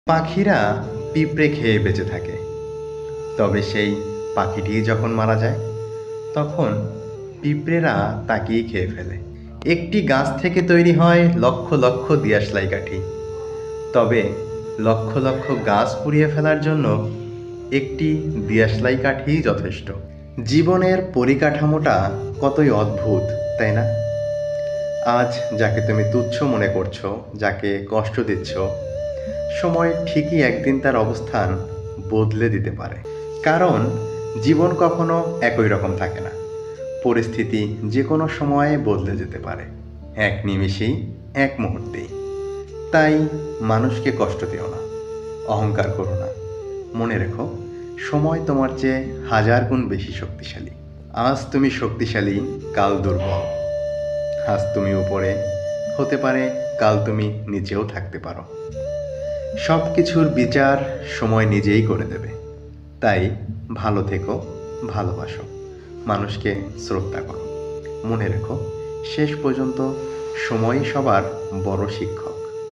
পাখিরা পিঁপড়ে খেয়ে বেঁচে থাকে, তবে সেই পাখিটি যখন মারা যায় তখন পিঁপড়েরা তাকেই খেয়ে ফেলে। একটি গাছ থেকে তৈরি হয় লক্ষ লক্ষ দিয়াশলাই কাঠি, তবে লক্ষ লক্ষ গাছ পুড়িয়ে ফেলার জন্য একটি দিয়াশলাই কাঠিই যথেষ্ট। জীবনের পরিকাঠামোটা কতই অদ্ভুত, তাই না? আজ যাকে তুমি তুচ্ছ মনে করছো, যাকে কষ্ট দিচ্ছ, সময় ঠিকই একদিন তার অবস্থান বদলে দিতে পারে। কারণ জীবন কখনো একই রকম থাকে না, পরিস্থিতি যে কোনো সময়ে বদলে যেতে পারে, এক নিমেষেই, এক মুহূর্তেই। তাই মানুষকে কষ্ট দিও না, অহংকার করো না। মনে রেখো, সময় তোমার চেয়ে হাজার গুণ বেশি শক্তিশালী। আজ তুমি শক্তিশালী, কাল দুর্বল। আজ তুমি উপরে, হতে পারে কাল তুমি নিচেও থাকতে পারো। সব কিছুর বিচার সময় নিজেই করে দেবে। তাই ভালো থেকো, ভালোবাসো, মানুষকে শ্রদ্ধা করো। মনে রেখো, শেষ পর্যন্ত সময়ই সবার বড় শিক্ষক।